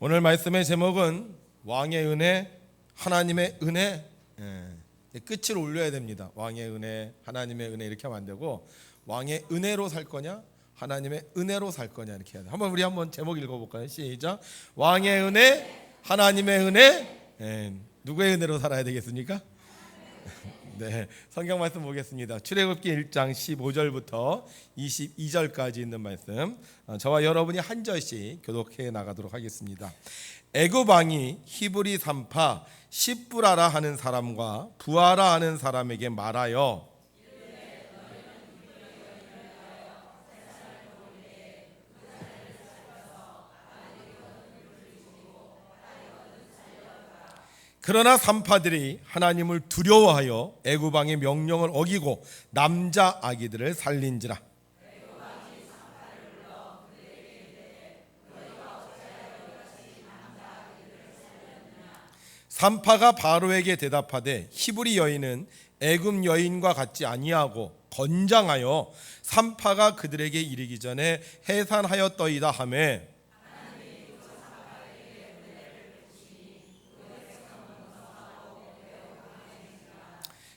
오늘 말씀의 제목은 왕의 은혜, 하나님의 은혜. 끝을 올려야 됩니다. 왕의 은혜, 하나님의 은혜 이렇게 하면 안 되고 왕의 은혜로 살 거냐, 하나님의 은혜로 살 거냐 이렇게 해야 돼. 우리 한번 제목 읽어볼까요? 시작. 왕의 은혜, 하나님의 은혜. 누구의 은혜로 살아야 되겠습니까? 네, 성경 말씀 보겠습니다. 출애굽기 1장 15절부터 22절까지 있는 말씀, 저와 여러분이 한 절씩 교독해 나가도록 하겠습니다. 애굽 왕이 히브리 산파 십부라라 하는 사람과 부하라 하는 사람에게 말하여 그러나 산파들이 하나님을 두려워하여 애굽 왕의 명령을 어기고 남자 아기들을 살린지라. 산파가 바로에게 대답하되 히브리 여인은 애굽 여인과 같지 아니하고 건장하여 산파가 그들에게 이르기 전에 해산하였더이다 하며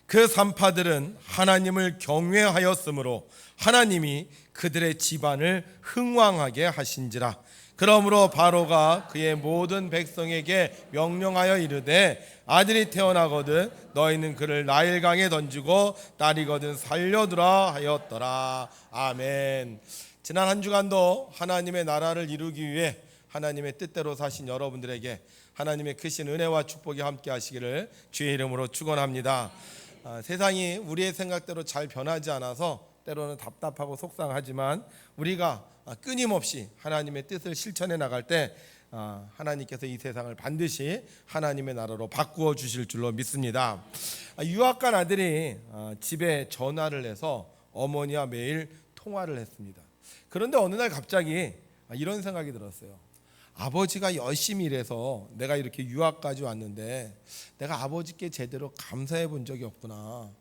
그 산파들은 하나님을 경외하였으므로 하나님이 그들의 집안을 흥왕하게 하신지라. 그러므로 바로가 그의 모든 백성에게 명령하여 이르되 아들이 태어나거든 너희는 그를 나일강에 던지고 딸이거든 살려두라 하였더라. 아멘. 지난 한 주간도 하나님의 나라를 이루기 위해 하나님의 뜻대로 사신 여러분들에게 하나님의 크신 은혜와 축복이 함께 하시기를 주의 이름으로 축원합니다. 세상이 우리의 생각대로 잘 변하지 않아서 때로는 답답하고 속상하지만 우리가 끊임없이 하나님의 뜻을 실천해 나갈 때 하나님께서 이 세상을 반드시 하나님의 나라로 바꾸어 주실 줄로 믿습니다. 유학 간 아들이 집에 전화를 해서 어머니와 매일 통화를 했습니다. 그런데 어느 날 갑자기 이런 생각이 들었어요. 아버지가 열심히 일해서 내가 이렇게 유학까지 왔는데 내가 아버지께 제대로 감사해 본 적이 없구나.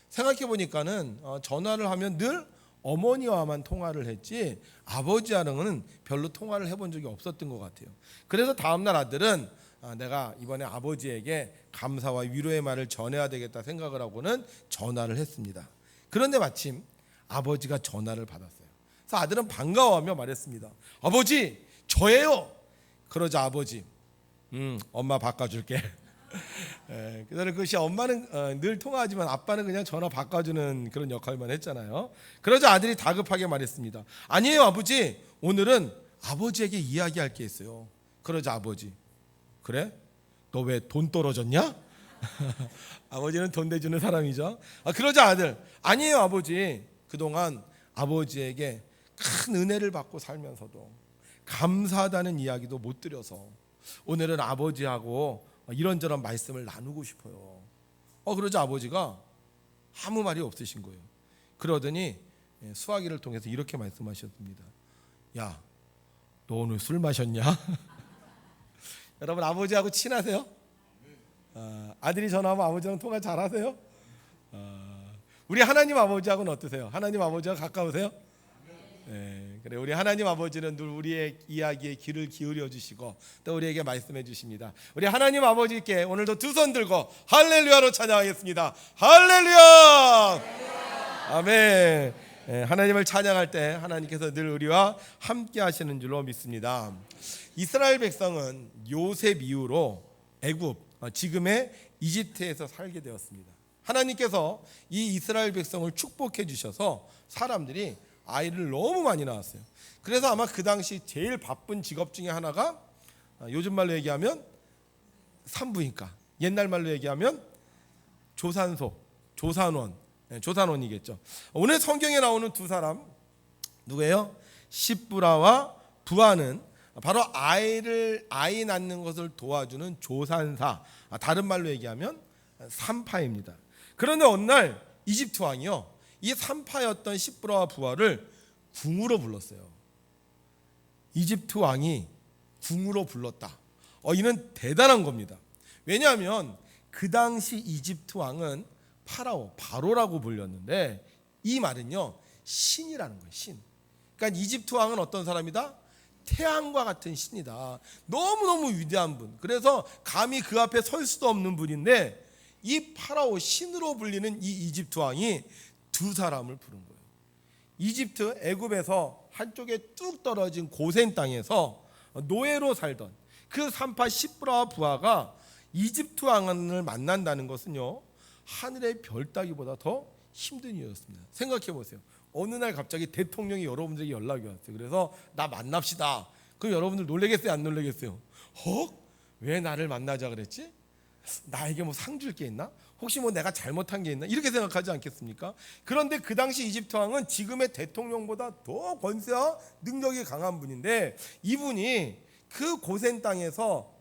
생각해 보니까는 전화를 하면 늘 어머니와만 통화를 했지 아버지와는 별로 통화를 해본 적이 없었던 것 같아요. 그래서 다음날 아들은 내가 이번에 아버지에게 감사와 위로의 말을 전해야 되겠다 생각을 하고는 전화를 했습니다. 그런데 마침 아버지가 전화를 받았어요. 그래서 아들은 반가워하며 말했습니다. 아버지, 저예요. 그러자 아버지, 엄마 바꿔줄게. 그래서 그것이 엄마는 늘 통화하지만 아빠는 그냥 전화 바꿔주는 그런 역할만 했잖아요. 그러자 아들이 다급하게 말했습니다. 아니에요 아버지, 오늘은 아버지에게 이야기할 게 있어요. 그러자 아버지, 그래? 너 왜 돈 떨어졌냐? 아버지는 돈 내주는 사람이죠. 그러자 아들, 아니에요 아버지, 그동안 아버지에게 큰 은혜를 받고 살면서도 감사하다는 이야기도 못 드려서 오늘은 아버지하고 이런저런 말씀을 나누고 싶어요. 그러자 아버지가 아무 말이 없으신 거예요. 그러더니 수화기를 통해서 이렇게 말씀하셨습니다. 야, 너 오늘 술 마셨냐? 여러분 아버지하고 친하세요? 아들이 전화하면 아버지랑 통화 잘하세요? 우리 하나님 아버지하고는 어떠세요? 하나님 아버지와 가까우세요? 그래, 우리 하나님 아버지는 늘 우리의 이야기에 귀를 기울여 주시고 또 우리에게 말씀해 주십니다. 우리 하나님 아버지께 오늘도 두 손 들고 할렐루야로 찬양하겠습니다. 할렐루야! 아멘. 하나님을 찬양할 때 하나님께서 늘 우리와 함께 하시는 줄로 믿습니다. 이스라엘 백성은 요셉 이후로 애굽, 지금의 이집트에서 살게 되었습니다. 하나님께서 이 이스라엘 백성을 축복해 주셔서 사람들이 아이를 너무 많이 낳았어요. 그래서 아마 그 당시 제일 바쁜 직업 중에 하나가 요즘 말로 얘기하면 산부인과, 옛날 말로 얘기하면 조산소, 조산원, 조산원이겠죠. 오늘 성경에 나오는 두 사람 누구예요? 십부라와 부하는 바로 아이 낳는 것을 도와주는 조산사, 다른 말로 얘기하면 산파입니다. 그런데 어느 날 이집트 왕이요, 이 산파였던 십부라와 부하를 궁으로 불렀어요. 이집트 왕이 궁으로 불렀다. 이는 대단한 겁니다. 왜냐하면 그 당시 이집트 왕은 바로라고 불렸는데 이 말은요 신이라는 거예요. 신. 그러니까 이집트 왕은 어떤 사람이다? 태양과 같은 신이다. 너무너무 위대한 분. 그래서 감히 그 앞에 설 수도 없는 분인데 이 파라오, 신으로 불리는 이 이집트 왕이 두 사람을 부른 거예요. 이집트, 애굽에서 한쪽에 뚝 떨어진 고센 땅에서 노예로 살던 그 산파 시브라와 부하가 이집트 왕을 만난다는 것은요, 하늘의 별 따기보다 더 힘든 일이었습니다. 생각해 보세요. 어느 날 갑자기 대통령이 여러분들에게 연락이 왔어요. 그래서 나 만납시다. 그럼 여러분들 놀라겠어요, 안 놀라겠어요? 왜 나를 만나자 그랬지? 나에게 뭐 상 줄 게 있나? 혹시 뭐 내가 잘못한 게 있나? 이렇게 생각하지 않겠습니까? 그런데 그 당시 이집트 왕은 지금의 대통령보다 더 권세와 능력이 강한 분인데, 이분이 그 고센 땅에서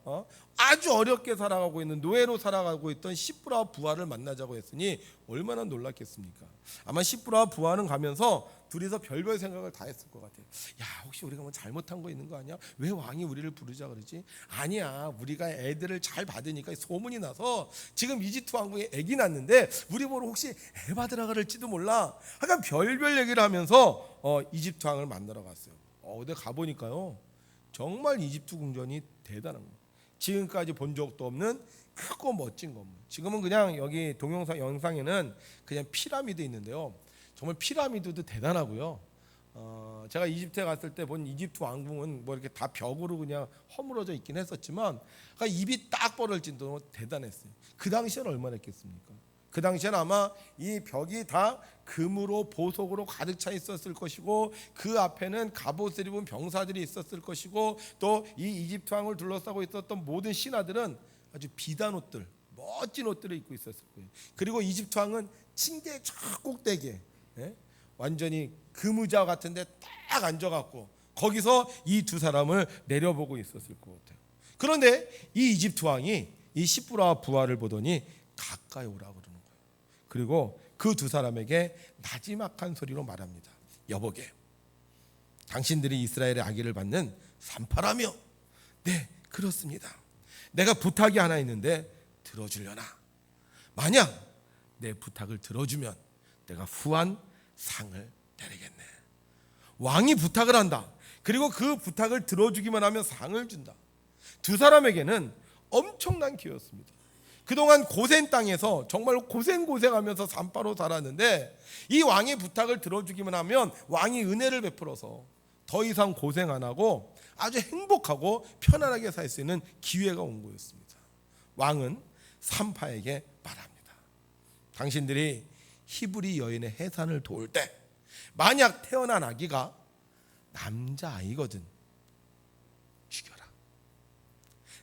아주 어렵게 살아가고 있는, 노예로 살아가고 있던 시브라와 부하를 만나자고 했으니 얼마나 놀랐겠습니까? 아마 시브라와 부하는 가면서 둘이서 별별 생각을 다 했을 것 같아요. 야, 혹시 우리가 뭐 잘못한 거 있는 거 아니야? 왜 왕이 우리를 부르자 그러지? 아니야, 우리가 애들을 잘 받으니까 소문이 나서 지금 이집트 왕궁에 애기 낳는데 우리 보러 혹시 애 받으라 그럴지도 몰라. 약간 별별 얘기를 하면서 이집트 왕을 만나러 갔어요. 근데 가보니까요, 정말 이집트 궁전이 대단한 거예요. 지금까지 본 적도 없는 크고 멋진 건물. 지금은 그냥 여기 동영상 영상에는 그냥 피라미드 있는데요, 정말 피라미드도 대단하고요. 제가 이집트에 갔을 때 본 이집트 왕궁은 뭐 이렇게 다 벽으로 그냥 허물어져 있긴 했었지만, 그러니까 입이 딱 벌어질 정도로 대단했어요. 그 당시에는 얼마나 했겠습니까? 그 당시에는 아마 이 벽이 다 금으로, 보석으로 가득 차 있었을 것이고, 그 앞에는 갑옷을 입은 병사들이 있었을 것이고, 또 이 이집트 왕을 둘러싸고 있었던 모든 신하들은 아주 비단 옷들, 멋진 옷들을 입고 있었을 거예요. 그리고 이집트 왕은 층계 저 꼭대기에 완전히 금의자 같은데 딱 앉아갖고 거기서 이 두 사람을 내려보고 있었을 것 같아요. 그런데 이 이집트 왕이 이 시브라와 부하를 보더니 가까이 오라고 그러는 거예요. 그리고 그 두 사람에게 나지막한 소리로 말합니다. 여보게, 당신들이 이스라엘의 아기를 받는 산파라며? 네, 그렇습니다. 내가 부탁이 하나 있는데 들어주려나? 만약 내 부탁을 들어주면 내가 후한 상을 내리겠네. 왕이 부탁을 한다. 그리고 그 부탁을 들어주기만 하면 상을 준다. 두 사람에게는 엄청난 기회였습니다. 그동안 고센 땅에서 정말 고생하면서 산파로 살았는데, 이 왕의 부탁을 들어주기만 하면 왕이 은혜를 베풀어서 더 이상 고생 안 하고 아주 행복하고 편안하게 살 수 있는 기회가 온 거였습니다. 왕은 산파에게 말합니다. 당신들이 히브리 여인의 해산을 도울 때 만약 태어난 아기가 남자아이거든 죽여라.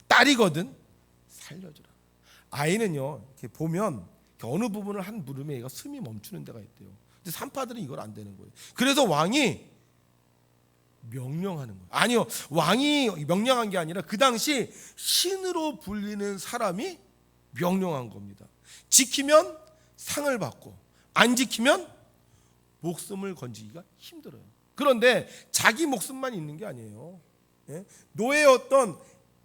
딸이거든 살려주라. 아이는요, 이렇게 보면 어느 부분을 한 물음에 얘가 숨이 멈추는 데가 있대요. 근데 산파들은 이걸 안 되는 거예요. 그래서 왕이 명령하는 거예요. 아니요, 왕이 명령한 게 아니라 그 당시 신으로 불리는 사람이 명령한 겁니다. 지키면 상을 받고 안 지키면 목숨을 건지기가 힘들어요. 그런데 자기 목숨만 있는 게 아니에요. 노예였던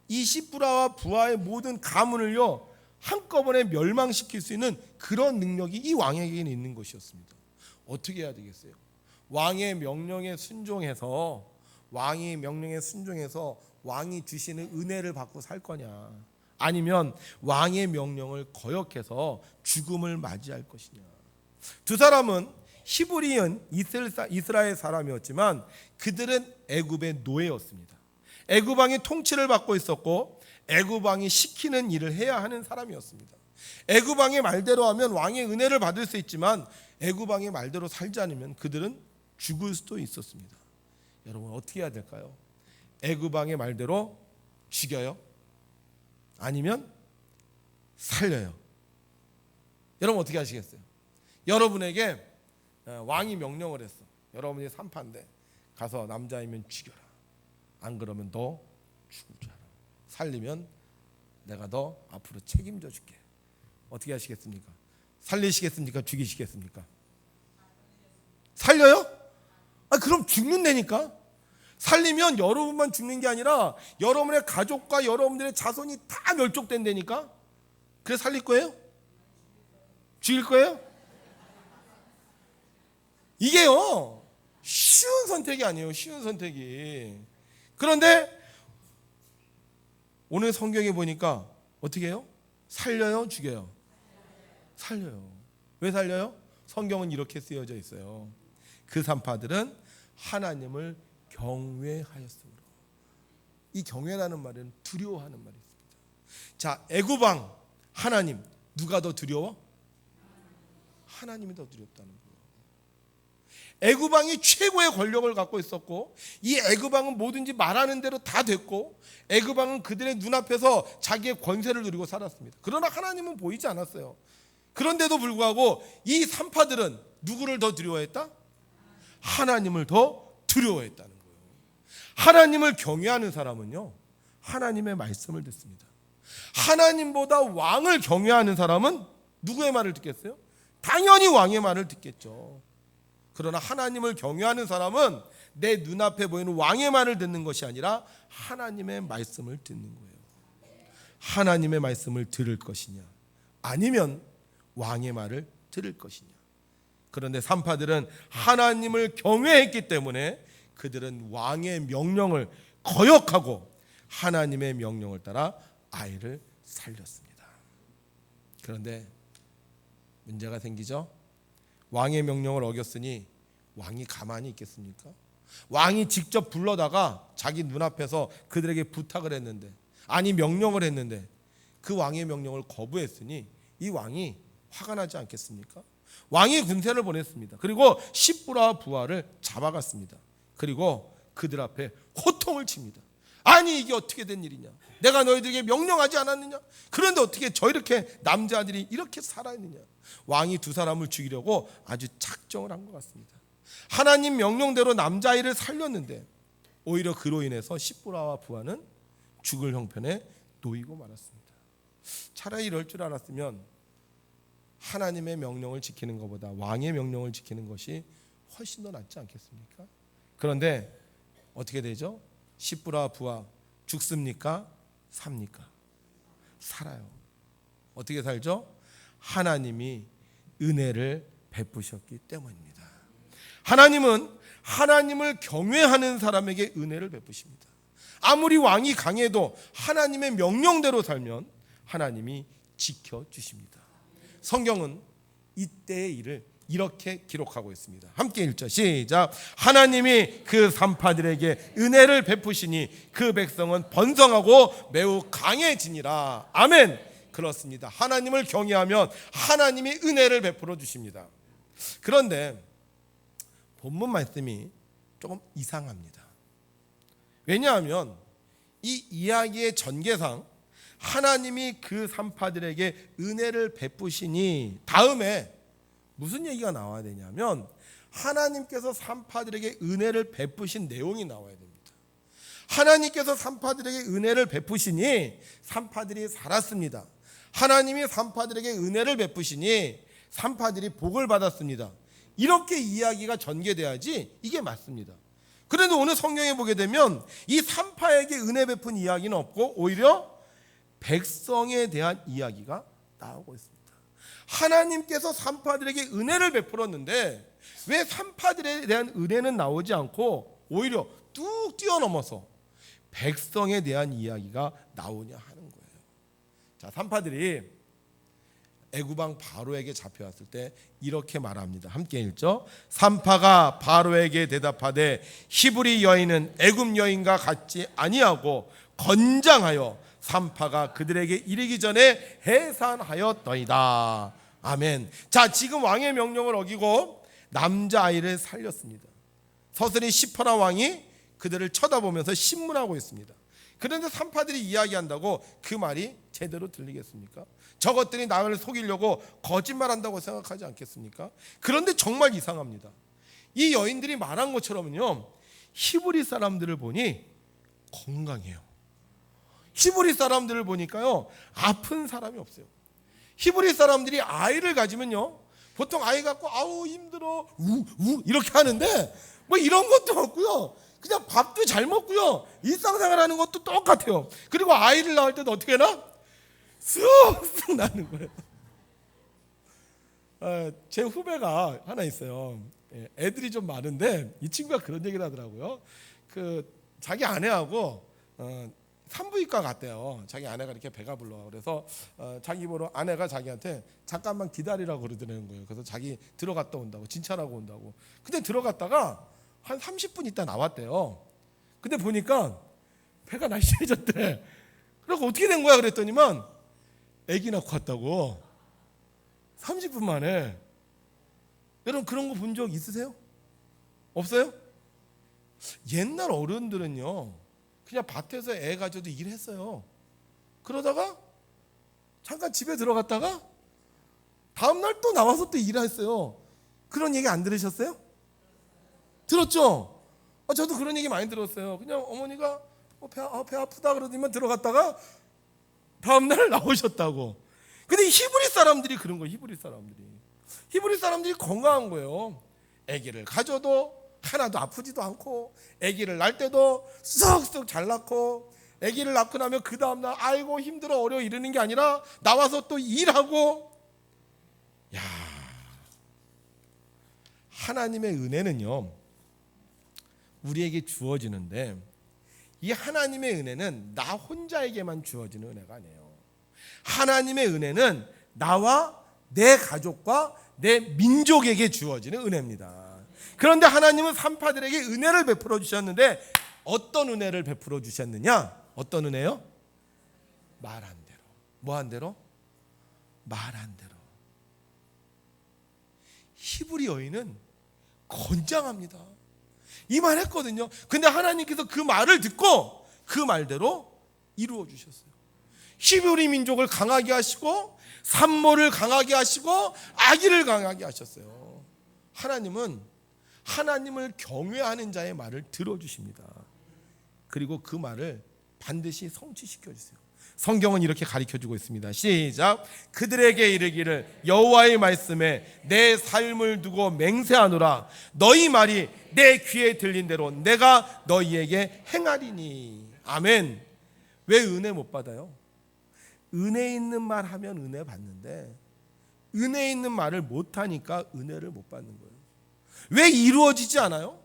이 시브라와 부하의 모든 가문을요, 한꺼번에 멸망시킬 수 있는 그런 능력이 이 왕에게는 있는 것이었습니다. 어떻게 해야 되겠어요? 왕의 명령에 순종해서 왕이 주시는 은혜를 받고 살 거냐, 아니면 왕의 명령을 거역해서 죽음을 맞이할 것이냐. 두 사람은 히브리인 이스라엘 사람이었지만 그들은 애굽의 노예였습니다. 애굽 왕의 통치를 받고 있었고 애굽 왕이 시키는 일을 해야 하는 사람이었습니다. 애굽 왕의 말대로 하면 왕의 은혜를 받을 수 있지만 애굽 왕의 말대로 살지 않으면 그들은 죽을 수도 있었습니다. 여러분, 어떻게 해야 될까요? 애굽 왕의 말대로 죽여요? 아니면 살려요? 여러분 어떻게 하시겠어요? 여러분에게 왕이 명령을 했어. 여러분이 산파인데 가서 남자이면 죽여라. 안 그러면 너 죽을 줄 알아. 살리면 내가 너 앞으로 책임져 줄게. 어떻게 하시겠습니까? 살리시겠습니까? 죽이시겠습니까? 살려요? 그럼 죽는다니까. 살리면 여러분만 죽는 게 아니라 여러분의 가족과 여러분들의 자손이 다 멸족된다니까. 그래서 살릴 거예요? 죽일 거예요? 이게요, 쉬운 선택이 아니에요. 쉬운 선택이. 그런데 오늘 성경에 보니까 어떻게 해요? 살려요? 죽여요? 살려요. 왜 살려요? 성경은 이렇게 쓰여져 있어요. 그 산파들은 하나님을 경외하였으므로. 이 경외라는 말은 두려워하는 말이 있습니다. 자, 애굽왕 하나님, 누가 더 두려워? 하나님이 더 두렵다는 거예요. 애굽왕이 최고의 권력을 갖고 있었고, 이 애굽왕은 뭐든지 말하는 대로 다 됐고, 애굽왕은 그들의 눈앞에서 자기의 권세를 누리고 살았습니다. 그러나 하나님은 보이지 않았어요. 그런데도 불구하고 이 산파들은 누구를 더 두려워했다? 하나님을 더 두려워했다는 거예요. 하나님을 경외하는 사람은요, 하나님의 말씀을 듣습니다. 하나님보다 왕을 경외하는 사람은 누구의 말을 듣겠어요? 당연히 왕의 말을 듣겠죠. 그러나 하나님을 경외하는 사람은 내 눈앞에 보이는 왕의 말을 듣는 것이 아니라 하나님의 말씀을 듣는 거예요. 하나님의 말씀을 들을 것이냐, 아니면 왕의 말을 들을 것이냐. 그런데 산파들은 하나님을 경외했기 때문에 그들은 왕의 명령을 거역하고 하나님의 명령을 따라 아이를 살렸습니다. 그런데 문제가 생기죠. 왕의 명령을 어겼으니 왕이 가만히 있겠습니까? 왕이 직접 불러다가 자기 눈앞에서 그들에게 부탁을 했는데, 아니 명령을 했는데 그 왕의 명령을 거부했으니 이 왕이 화가 나지 않겠습니까? 왕이 군대를 보냈습니다. 그리고 십부라와 부하를 잡아갔습니다. 그리고 그들 앞에 호통을 칩니다. 아니 이게 어떻게 된 일이냐? 내가 너희들에게 명령하지 않았느냐? 그런데 어떻게 이렇게 남자들이 이렇게 살아있느냐? 왕이 두 사람을 죽이려고 아주 작정을 한 것 같습니다. 하나님 명령대로 남자아이를 살렸는데 오히려 그로 인해서 십부라와 부하는 죽을 형편에 놓이고 말았습니다. 차라리 이럴 줄 알았으면 하나님의 명령을 지키는 것보다 왕의 명령을 지키는 것이 훨씬 더 낫지 않겠습니까? 그런데 어떻게 되죠? 십부라 부하 죽습니까? 삽니까? 살아요. 어떻게 살죠? 하나님이 은혜를 베푸셨기 때문입니다. 하나님은 하나님을 경외하는 사람에게 은혜를 베푸십니다. 아무리 왕이 강해도 하나님의 명령대로 살면 하나님이 지켜주십니다. 성경은 이때의 일을 이렇게 기록하고 있습니다. 함께 읽죠. 시작. 하나님이 그 산파들에게 은혜를 베푸시니 그 백성은 번성하고 매우 강해지니라. 아멘. 그렇습니다. 하나님을 경외하면 하나님이 은혜를 베풀어 주십니다. 그런데 본문 말씀이 조금 이상합니다. 왜냐하면 이 이야기의 전개상 하나님이 그 산파들에게 은혜를 베푸시니 다음에 무슨 얘기가 나와야 되냐면 하나님께서 산파들에게 은혜를 베푸신 내용이 나와야 됩니다. 하나님께서 산파들에게 은혜를 베푸시니 산파들이 살았습니다. 하나님이 산파들에게 은혜를 베푸시니 산파들이 복을 받았습니다. 이렇게 이야기가 전개돼야지 이게 맞습니다. 그런데 오늘 성경에 보게 되면 이 산파에게 은혜 베푼 이야기는 없고 오히려 백성에 대한 이야기가 나오고 있습니다. 하나님께서 산파들에게 은혜를 베풀었는데 왜 산파들에 대한 은혜는 나오지 않고 오히려 뚝 뛰어넘어서 백성에 대한 이야기가 나오냐 하는 거예요. 자, 산파들이 애굽왕 바로에게 잡혀왔을 때 이렇게 말합니다. 함께 읽죠. 산파가 바로에게 대답하되 히브리 여인은 애굽 여인과 같지 아니하고 건장하여 산파가 그들에게 이르기 전에 해산하였더이다. 아멘. 자, 지금 왕의 명령을 어기고 남자아이를 살렸습니다. 서슬이 시퍼라 왕이 그들을 쳐다보면서 신문하고 있습니다. 그런데 산파들이 이야기한다고 그 말이 제대로 들리겠습니까? 저것들이 나를 속이려고 거짓말한다고 생각하지 않겠습니까? 그런데 정말 이상합니다. 이 여인들이 말한 것처럼요, 히브리 사람들을 보니 건강해요. 히브리 사람들을 보니까요, 아픈 사람이 없어요. 히브리 사람들이 아이를 가지면요, 보통 아이 갖고 아우 힘들어 우 이렇게 하는데 뭐 이런 것도 없고요. 그냥 밥도 잘 먹고요. 일상생활하는 것도 똑같아요. 그리고 아이를 낳을 때도 어떻게 하나? 쑥쑥 나는 거예요. 제 후배가 하나 있어요. 애들이 좀 많은데 이 친구가 그런 얘기를 하더라고요. 그 자기 아내하고 산부인과 갔대요. 자기 아내가 이렇게 배가 불러. 그래서 자기 보러 아내가 자기한테 잠깐만 기다리라고 그러더라는 거예요. 그래서 자기 들어갔다 온다고, 진찰하고 온다고. 근데 들어갔다가 한 30분 있다 나왔대요. 근데 보니까 배가 날씬해졌대. 그래서 어떻게 된 거야 그랬더니만 아기 낳고 왔다고. 30분 만에. 여러분 그런 거 본 적 있으세요? 없어요? 옛날 어른들은요 그냥 밭에서 애 가져도 일했어요. 그러다가 잠깐 집에 들어갔다가 다음날 또 나와서 또 일했어요. 그런 얘기 안 들으셨어요? 들었죠? 저도 그런 얘기 많이 들었어요. 그냥 어머니가 배 아프다 그러더니만 들어갔다가 다음날 나오셨다고. 근데 히브리 사람들이 그런 거예요. 히브리 사람들이 건강한 거예요. 아기를 가져도 하나도 아프지도 않고, 아기를 낳을 때도 쏙쏙 잘 낳고, 아기를 낳고 나면 그 다음날 아이고 힘들어 어려워 이러는 게 아니라 나와서 또 일하고. 야, 하나님의 은혜는요 우리에게 주어지는데, 이 하나님의 은혜는 나 혼자에게만 주어지는 은혜가 아니에요. 하나님의 은혜는 나와 내 가족과 내 민족에게 주어지는 은혜입니다. 그런데 하나님은 산파들에게 은혜를 베풀어 주셨는데, 어떤 은혜를 베풀어 주셨느냐? 어떤 은혜요? 말한 대로. 뭐한 대로? 말한 대로. 히브리 여인은 건장합니다. 이 말 했거든요. 근데 하나님께서 그 말을 듣고 그 말대로 이루어 주셨어요. 히브리 민족을 강하게 하시고, 산모를 강하게 하시고, 아기를 강하게 하셨어요. 하나님은 하나님을 경외하는 자의 말을 들어주십니다. 그리고 그 말을 반드시 성취시켜 주세요. 성경은 이렇게 가르쳐주고 있습니다. 시작. 그들에게 이르기를 여호와의 말씀에 내 삶을 두고 맹세하노라. 너희 말이 내 귀에 들린 대로 내가 너희에게 행하리니. 아멘. 왜 은혜 못 받아요? 은혜 있는 말 하면 은혜 받는데, 은혜 있는 말을 못하니까 은혜를 못 받는 거예요. 왜 이루어지지 않아요?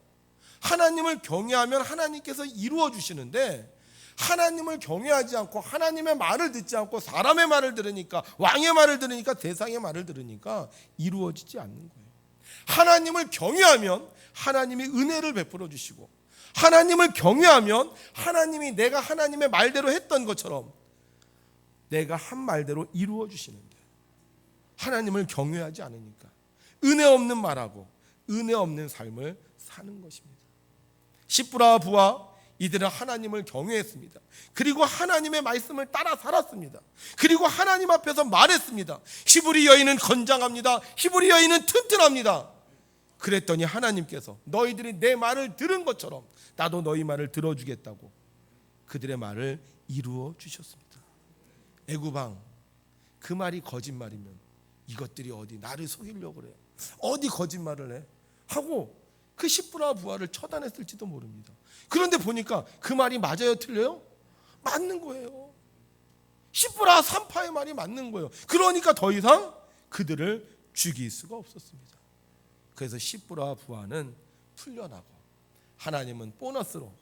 하나님을 경외하면 하나님께서 이루어 주시는데, 하나님을 경외하지 않고 하나님의 말을 듣지 않고 사람의 말을 들으니까, 왕의 말을 들으니까, 세상의 말을 들으니까 이루어지지 않는 거예요. 하나님을 경외하면 하나님이 은혜를 베풀어 주시고, 하나님을 경외하면 하나님이 내가 하나님의 말대로 했던 것처럼 내가 한 말대로 이루어 주시는데, 하나님을 경외하지 않으니까 은혜 없는 말하고 은혜 없는 삶을 사는 것입니다. 십부라 부하 이들은 하나님을 경외했습니다. 그리고 하나님의 말씀을 따라 살았습니다. 그리고 하나님 앞에서 말했습니다. 히브리 여인은 건장합니다. 히브리 여인은 튼튼합니다. 그랬더니 하나님께서 너희들이 내 말을 들은 것처럼 나도 너희 말을 들어주겠다고 그들의 말을 이루어 주셨습니다. 애구방, 그 말이 거짓말이면 이것들이 어디 나를 속이려고 그래, 어디 거짓말을 해 하고 그 십부라 부하를 처단했을지도 모릅니다. 그런데 보니까 그 말이 맞아요, 틀려요? 맞는 거예요. 십부라 산파의 말이 맞는 거예요. 그러니까 더 이상 그들을 죽일 수가 없었습니다. 그래서 십부라 부하는 풀려나고, 하나님은 보너스로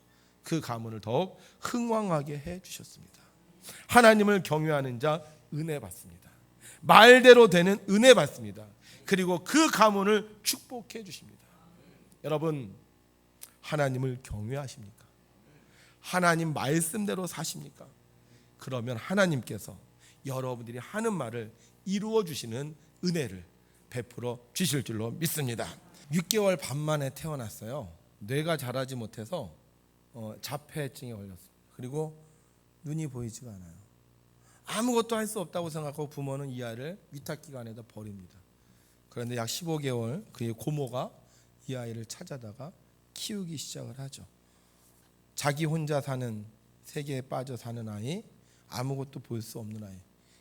그 가문을 더욱 흥왕하게 해주셨습니다. 하나님을 경외하는 자 은혜 받습니다. 말대로 되는 은혜 받습니다. 그리고 그 가문을 축복해 주십니다. 여러분, 하나님을 경외하십니까? 하나님 말씀대로 사십니까? 그러면 하나님께서 여러분들이 하는 말을 이루어 주시는 은혜를 베풀어 주실 줄로 믿습니다. 6개월 반 만에 태어났어요. 뇌가 자라지 못해서 자폐증에 걸렸습니다. 그리고 눈이 보이지가 않아요. 아무것도 할 수 없다고 생각하고 부모는 이 아이를 위탁기관에다 버립니다. 그런데 약 15개월 그의 고모가 이 아이를 찾아다가 키우기 시작을 하죠. 자기 혼자 사는, 세계에 빠져 사는 아이, 아무것도 볼 수 없는 아이.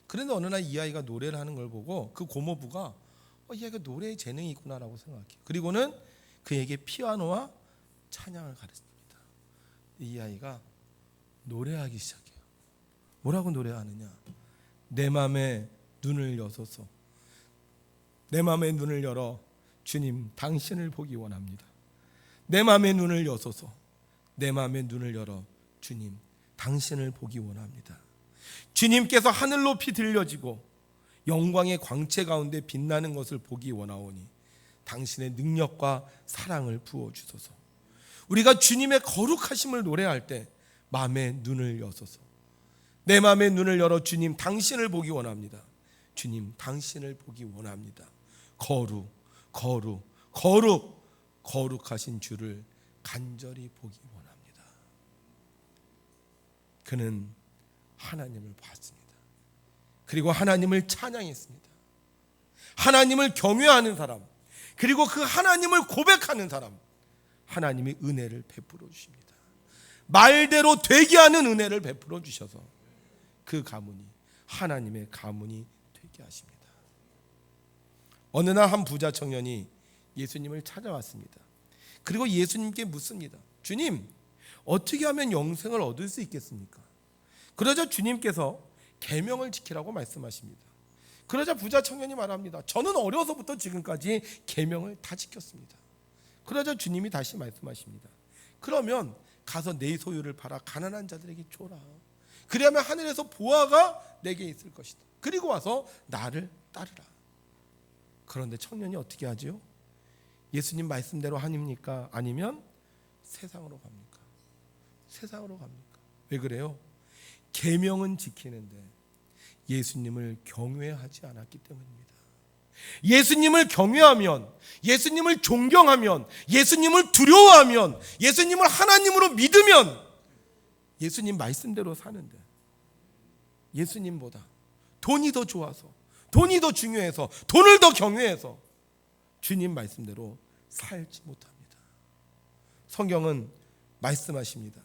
그런데 어느 날 이 아이가 노래를 하는 걸 보고 그 고모부가 이 아이가 노래에 재능이 있구나라고 생각해요. 그리고는 그에게 피아노와 찬양을 가르칩니다. 이 아이가 노래하기 시작해요. 뭐라고 노래하느냐? 내 맘에 눈을 여소서, 내 맘의 눈을 열어 주님 당신을 보기 원합니다. 내 맘의 눈을 여소서, 내 마음의 눈을 열어 주님 당신을 보기 원합니다. 주님께서 하늘 높이 들려지고 영광의 광채 가운데 빛나는 것을 보기 원하오니 당신의 능력과 사랑을 부어주소서. 우리가 주님의 거룩하심을 노래할 때 마음의 눈을 여소서. 내 마음의 눈을 열어 주님 당신을 보기 원합니다. 주님 당신을 보기 원합니다. 거룩하신 주를 간절히 보기 원합니다. 그는 하나님을 봤습니다. 그리고 하나님을 찬양했습니다. 하나님을 경외하는 사람, 그리고 그 하나님을 고백하는 사람, 하나님이 은혜를 베풀어 주십니다. 말대로 되게 하는 은혜를 베풀어 주셔서 그 가문이 하나님의 가문이 되게 하십니다. 어느 날 한 부자 청년이 예수님을 찾아왔습니다. 그리고 예수님께 묻습니다. 주님, 어떻게 하면 영생을 얻을 수 있겠습니까? 그러자 주님께서 계명을 지키라고 말씀하십니다. 그러자 부자 청년이 말합니다. 저는 어려서부터 지금까지 계명을 다 지켰습니다. 그러자 주님이 다시 말씀하십니다. 그러면 가서 내 소유를 팔아 가난한 자들에게 줘라. 그리하면 하늘에서 보화가 내게 있을 것이다. 그리고 와서 나를 따르라. 그런데 청년이 어떻게 하죠? 예수님 말씀대로 하십니까? 아니면 세상으로 갑니까? 세상으로 갑니까? 왜 그래요? 계명은 지키는데 예수님을 경외하지 않았기 때문입니다. 예수님을 경외하면, 예수님을 존경하면, 예수님을 두려워하면, 예수님을 하나님으로 믿으면 예수님 말씀대로 사는데 예수님보다 돈이 더 좋아서, 돈이 더 중요해서, 돈을 더 경외해서 주님 말씀대로 살지 못합니다. 성경은 말씀하십니다.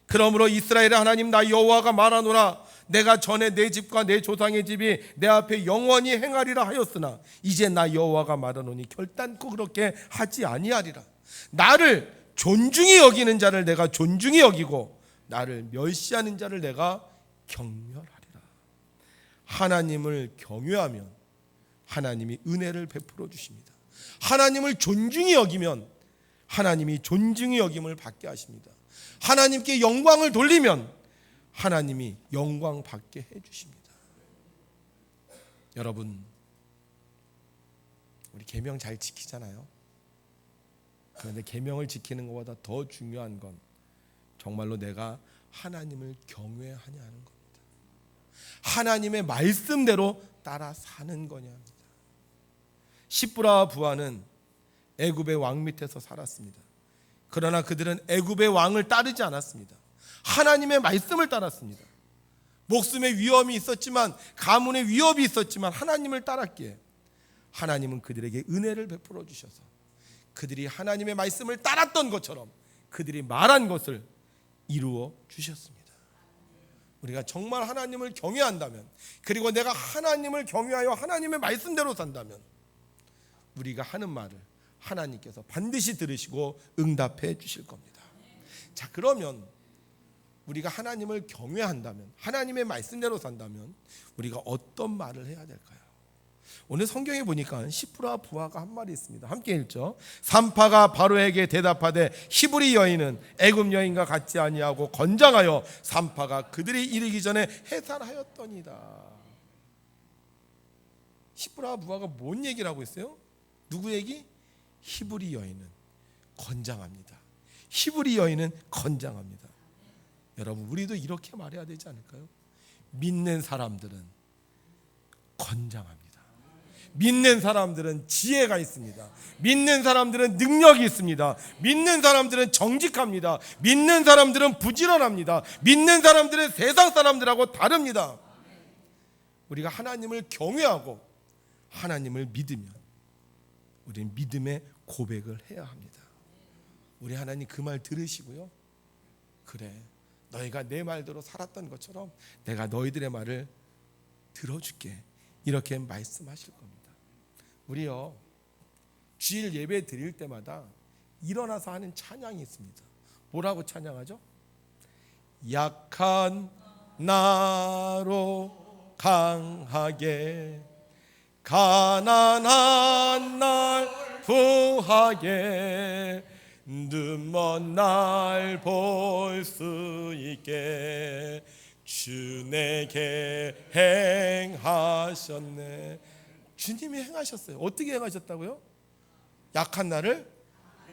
그러므로 이스라엘의 하나님 나 여호와가 말하노라. 내가 전에 내 집과 내 조상의 집이 내 앞에 영원히 행하리라 하였으나 이제 나 여호와가 말하노니 결단코 그렇게 하지 아니하리라. 나를 존중히 여기는 자를 내가 존중히 여기고 나를 멸시하는 자를 내가 경멸하리라. 하나님을 경외하면 하나님이 은혜를 베풀어 주십니다. 하나님을 존중히 여기면 하나님이 존중히 여김을 받게 하십니다. 하나님께 영광을 돌리면 하나님이 영광 받게 해주십니다. 여러분, 우리 계명 잘 지키잖아요. 그런데 계명을 지키는 것보다 더 중요한 건 정말로 내가 하나님을 경외하냐 하는 겁니다. 하나님의 말씀대로 따라 사는 거냐 합니다. 시브라와 부하는 애굽의 왕 밑에서 살았습니다. 그러나 그들은 애굽의 왕을 따르지 않았습니다. 하나님의 말씀을 따랐습니다. 목숨의 위험이 있었지만, 가문의 위협이 있었지만 하나님을 따랐기에 하나님은 그들에게 은혜를 베풀어 주셔서 그들이 하나님의 말씀을 따랐던 것처럼 그들이 말한 것을 이루어 주셨습니다. 우리가 정말 하나님을 경외한다면, 그리고 내가 하나님을 경외하여 하나님의 말씀대로 산다면 우리가 하는 말을 하나님께서 반드시 들으시고 응답해 주실 겁니다. 자, 그러면 우리가 하나님을 경외한다면, 하나님의 말씀대로 산다면 우리가 어떤 말을 해야 될까요? 오늘 성경에 보니까 시브라와 부하가 한 말이 있습니다. 함께 읽죠. 산파가 바로에게 대답하되 히브리 여인은 애굽 여인과 같지 아니하고 건장하여 산파가 그들이 이르기 전에 해산하였더니라. 시브라와 부하가 뭔 얘기를 하고 있어요? 누구 얘기? 히브리 여인은 건장합니다. 히브리 여인은 건장합니다. 여러분, 우리도 이렇게 말해야 되지 않을까요? 믿는 사람들은 건장합니다. 믿는 사람들은 지혜가 있습니다. 믿는 사람들은 능력이 있습니다. 믿는 사람들은 정직합니다. 믿는 사람들은 부지런합니다. 믿는 사람들은 세상 사람들하고 다릅니다. 우리가 하나님을 경외하고 하나님을 믿으면 우리는 믿음의 고백을 해야 합니다. 우리 하나님 그 말 들으시고요, 그래, 너희가 내 말대로 살았던 것처럼 내가 너희들의 말을 들어줄게, 이렇게 말씀하실 겁니다. 우리요, 주일 예배 드릴 때마다 일어나서 하는 찬양이 있습니다. 뭐라고 찬양하죠? 약한 나로 강하게, 가난한 날 부하게, 눈먼 날 볼 수 있게 주 내게 행하셨네. 주님이 행하셨어요. 어떻게 행하셨다고요? 약한 날을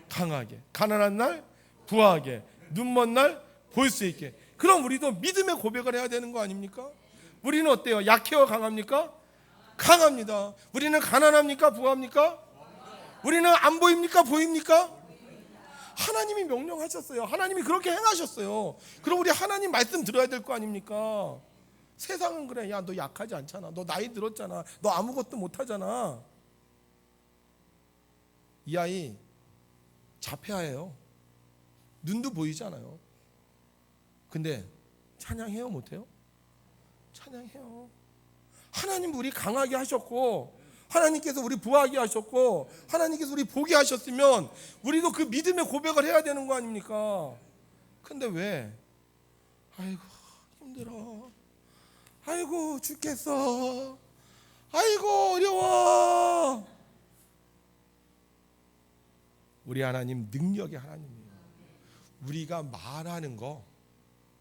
강하게, 가난한 날 부하게, 눈먼 날 볼 수 있게. 그럼 우리도 믿음의 고백을 해야 되는 거 아닙니까? 우리는 어때요? 약해요? 강합니까? 강합니다. 우리는 가난합니까? 부합니까? 우리는 안 보입니까? 보입니까? 하나님이 명령하셨어요. 하나님이 그렇게 행하셨어요. 그럼 우리 하나님 말씀 들어야 될 거 아닙니까? 세상은 그래. 야, 너 약하지 않잖아. 너 나이 들었잖아. 너 아무것도 못하잖아. 이 아이 자폐아예요. 눈도 보이잖아요. 근데 찬양해요? 못해요? 찬양해요. 하나님 우리 강하게 하셨고, 하나님께서 우리 부하게 하셨고, 하나님께서 우리 보게 하셨으면 우리도 그 믿음의 고백을 해야 되는 거 아닙니까? 근데 왜? 아이고 힘들어. 아이고 죽겠어. 아이고 어려워. 우리 하나님 능력의 하나님이에요. 우리가 말하는 거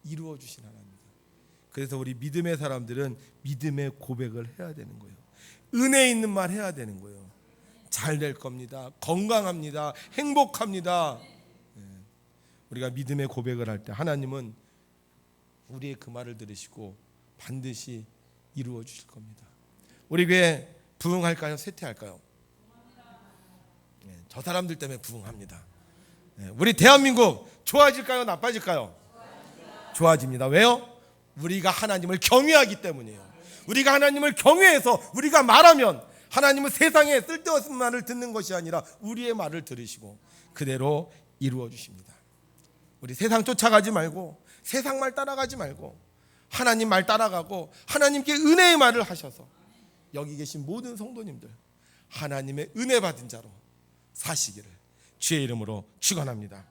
이루어 주신 하나님입니다. 그래서 우리 믿음의 사람들은 믿음의 고백을 해야 되는 거예요. 은혜 있는 말 해야 되는 거예요. 잘 될 겁니다. 건강합니다. 행복합니다. 우리가 믿음의 고백을 할 때 하나님은 우리의 그 말을 들으시고 반드시 이루어 주실 겁니다. 우리 교회 부흥할까요? 쇠퇴할까요? 저 사람들 때문에 부흥합니다. 우리 대한민국 좋아질까요? 나빠질까요? 좋아집니다. 왜요? 우리가 하나님을 경외하기 때문이에요. 우리가 하나님을 경외해서 우리가 말하면 하나님은 세상에 쓸데없는 말을 듣는 것이 아니라 우리의 말을 들으시고 그대로 이루어 주십니다. 우리 세상 쫓아가지 말고 세상 말 따라가지 말고 하나님 말 따라가고 하나님께 은혜의 말을 하셔서 여기 계신 모든 성도님들 하나님의 은혜 받은 자로 사시기를 주의 이름으로 축원합니다.